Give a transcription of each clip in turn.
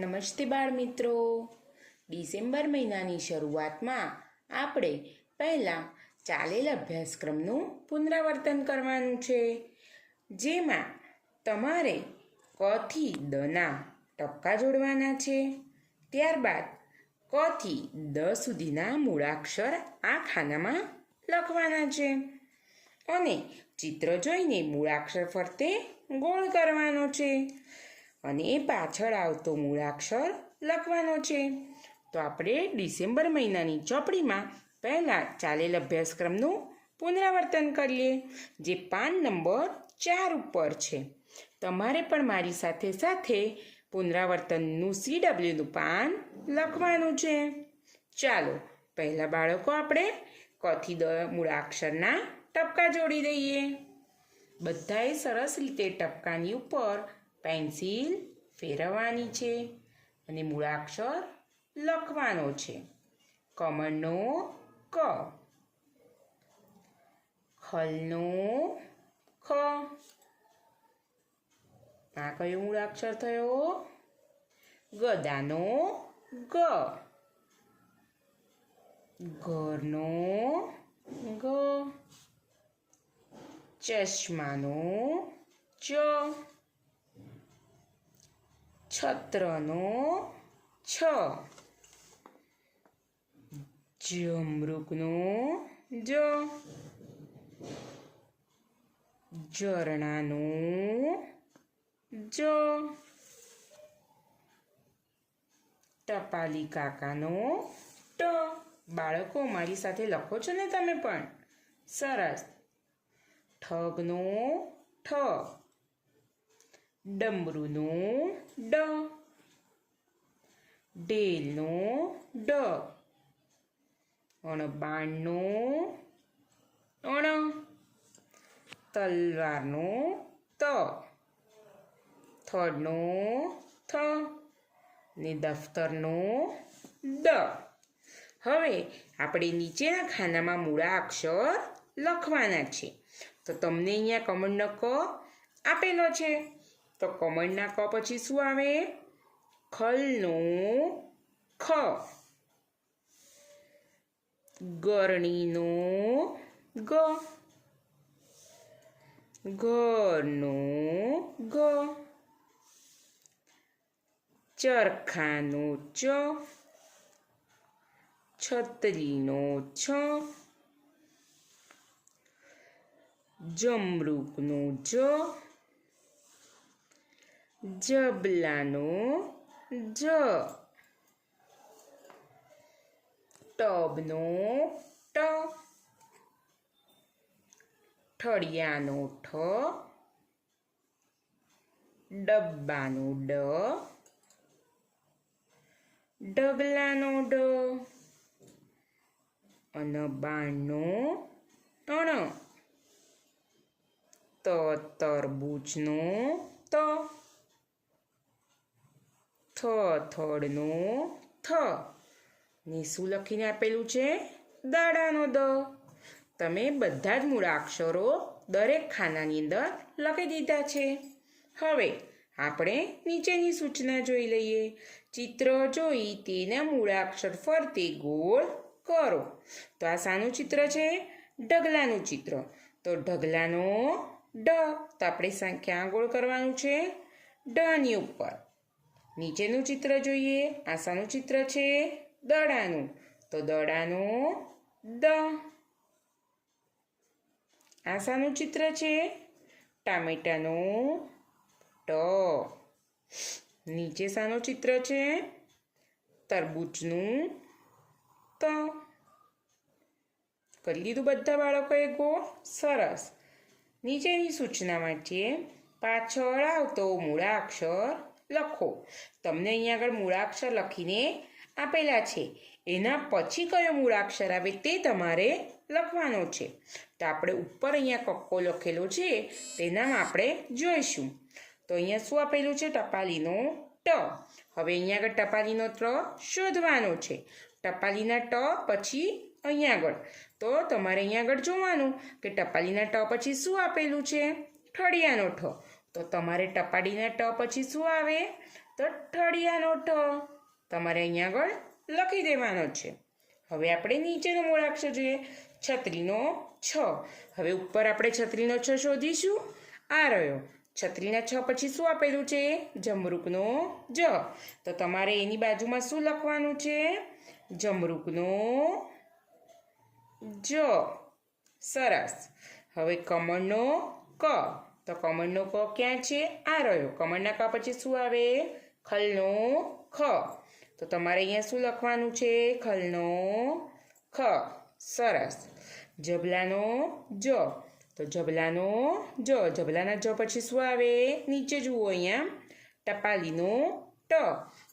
નમસ્તે બાળ મિત્રો. ડિસેમ્બર મહિનાની શરૂઆતમાં આપણે પહેલાં ચાલેલ અભ્યાસક્રમનું પુનરાવર્તન કરવાનું છે, જેમાં તમારે ક થી દના ટપકા જોડવાના છે. ત્યારબાદ ક થી દ સુધીના મૂળાક્ષર આ ખાનામાં લખવાના છે અને ચિત્ર જોઈને મૂળાક્ષર ફરતે ગોળ કરવાનો છે અને પાછળ આવતો મૂળાક્ષર લખવાનો છે. તો આપણે ડિસેમ્બર મહિનાની ચોપડીમાં પહેલાં ચાલેલ અભ્યાસક્રમનું પુનરાવર્તન કરીએ, જે પાન નંબર 4 ઉપર છે. તમારે પણ મારી સાથે સાથે પુનરાવર્તનનું CWનું પાન લખવાનું છે. ચાલો પહેલાં બાળકો આપણે ક થી દ મૂળાક્ષરના ટપકા જોડી દઈએ. બધાએ સરસ રીતે ટપકાની ઉપર પેન્સિલ ફેરવવાની છે અને મૂળાક્ષર લખવાનો છે. કમળનો ક, ખલનો ખ. આ કયો મૂળાક્ષર થયો? ગદાનો ગ, ઘરનો ગ, ચશ્માનો ચ, છત્રનો છ, જમરૂકનો જ, ઝરણાનો જ, ટપાલી કાકાનો ટ. બાળકો મારી સાથે લખો છો ને તમે પણ? સરસ. ઠગનો ઠ, ડમરૂનો ડ, ઢેલનો ડ, અણબાણનો અણ, તલવારનો ત, થડનો થ ને દફતરનો દ. હવે આપણે નીચેના ખાનામાં મૂળાક્ષર લખવાના છે. તો તમને અહીંયા કમળનો ક આપેલો છે, તો કમળના ક પછી શું આવે? ખલનો ખ, ગરણીનો ગ, ઘરનો ઘ, ચરખાનો ચ, છત્રીનો છ, જમરૂકનો જ, જબલાનો જ, ટબનો ટ, ઠળિયાનો ઠ, ડબ્બાનો ડ, ઢગલાનો ડ, અનબાણનો અણ, તરબૂચનો ત, થડનો થ ને શું લખીને આપેલું છે? દાડાનો દ. તમે બધા જ મૂળાક્ષરો દરેક ખાનાની અંદર લખી દીધા છે. હવે આપણે નીચેની સૂચના જોઈ લઈએ. ચિત્ર જોઈ તેના મૂળાક્ષર ફરતે ગોળ કરો. તો આ શાનું ચિત્ર છે? ઢગલાનું ચિત્ર. તો ઢગલાનો ડ, તો આપણે ક્યાં ગોળ કરવાનું છે? ઢની ઉપર. નીચેનું ચિત્ર જોઈએ. આ શાનું ચિત્ર છે? દડાનું. તો દડાનો દ. આ શાનું ચિત્ર છે? ટામેટાનો ટ. નીચે શાનું ચિત્ર છે? તરબૂચનું ત. કરી દીધું બધા બાળકોએ ગોળ? સરસ. નીચેની સૂચનામાં છે પાછળ આવતો મૂળાક્ષર લખો. તમને અહીંયા આગળ મૂળાક્ષર લખીને આપેલા છે, એના પછી કયો મૂળાક્ષર આવે તે તમારે લખવાનો છે. તો આપણે ઉપર અહીંયા કક્કો લખેલો છે તેનામાં આપણે જોઈશું. તો અહીંયા શું આપેલું છે? ટપાલીનો ટ. હવે અહીંયા આગળ ટપાલીનો ટ શોધવાનો છે. ટપાલીના ટ પછી અહીંયા આગળ. તો તમારે અહીંયા આગળ જોવાનું કે ટપાલીના ટ પછી શું આપેલું છે? ઠળિયાનો ઠ. તો તમારે ટપાલીના ટ પછી શું આવે? તો તો ઠળિયાનો ઠ તમારે અહીંયા આગળ લખી દેવાનો છે. હવે આપણે નીચેનો મૂળાક્ષર જોઈએ. છત્રીનો છ. હવે ઉપર આપણે છત્રીનો છ શોધીશું. આ રહ્યો. છત્રીના છ પછી શું આપેલું છે? જમરૂકનો જ. તો તમારે એની બાજુમાં શું લખવાનું છે? જમરૂકનો જ. સરસ. હવે કમળનો ક. તો કમળનો ક ક્યાં છે? આ રહ્યો. કમળના ક પછી શું આવે? ખલનો ખ. તો તમારે અહીંયા શું લખવાનું છે? ખલનો ખ. સરસ. જબલાનો જ. તો જબલાનો જ. જબલાના જ પછી શું આવે? નીચે જુઓ અહીંયા ટપાલીનો ટ.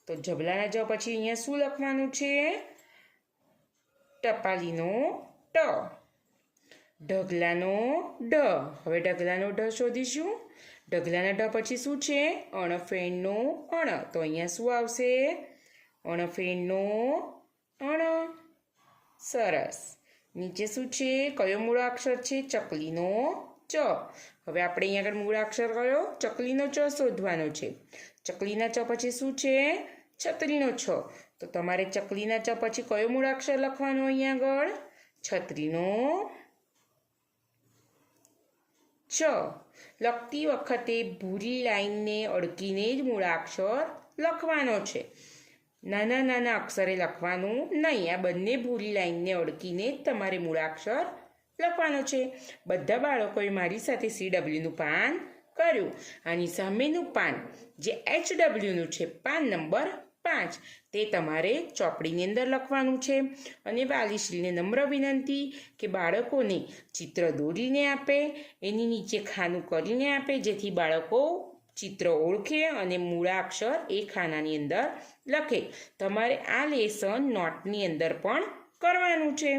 તો જબલાના જ પછી અહીંયા શું લખવાનું છે? ટપાલીનો ટ. ઢગલાનો ઢ. હવે ઢગલાનો ઢ શોધીશું. ઢગલાના ઢ પછી શું છે? અણફેણનો અણ. તો અહીંયા શું આવશે? અણફેણનો અણ. સરસ. નીચે શું છે? કયો મૂળાક્ષર છે? ચકલીનો ચ. હવે આપણે અહીંયા આગળ મૂળાક્ષર કયો? ચકલીનો ચ શોધવાનો છે. ચકલીના ચ પછી શું છે? છત્રીનો છ. તો તમારે ચકલીના ચ પછી કયો મૂળાક્ષર લખવાનો અહીંયા આગળ? છત્રીનો ચ. લખતી વખતે ભૂરી લાઈનને અડકીને જ મૂળાક્ષર લખવાનો છે. નાના નાના અક્ષરે લખવાનું નહીં. આ બંને ભૂરી લાઈનને અડકીને જ તમારે મૂળાક્ષર લખવાનો છે. બધા બાળકોએ મારી સાથે CWનું પાન કર્યું. આની સામેનું પાન જે HWનું છે, પાન નંબર 5, તે તમારે ચોપડીની અંદર લખવાનું છે. અને વાલીશ્રીને નમ્ર વિનંતી કે બાળકોને ચિત્ર દોરીને આપે, એની નીચે ખાનું કરીને આપે, જેથી બાળકો ચિત્ર ઓળખે અને મૂળાક્ષર એ ખાનાની અંદર લખે. તમારે આ લેસન નોટની અંદર પણ કરવાનું છે.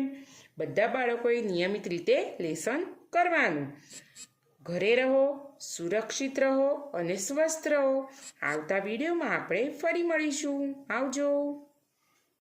બધા બાળકોએ નિયમિત રીતે લેસન કરવાનું. ઘરે રહો, સુરક્ષિત રહો અને સ્વસ્થ રહો. આવતા વિડીયોમાં આપણે ફરી મળીશું. આવજો.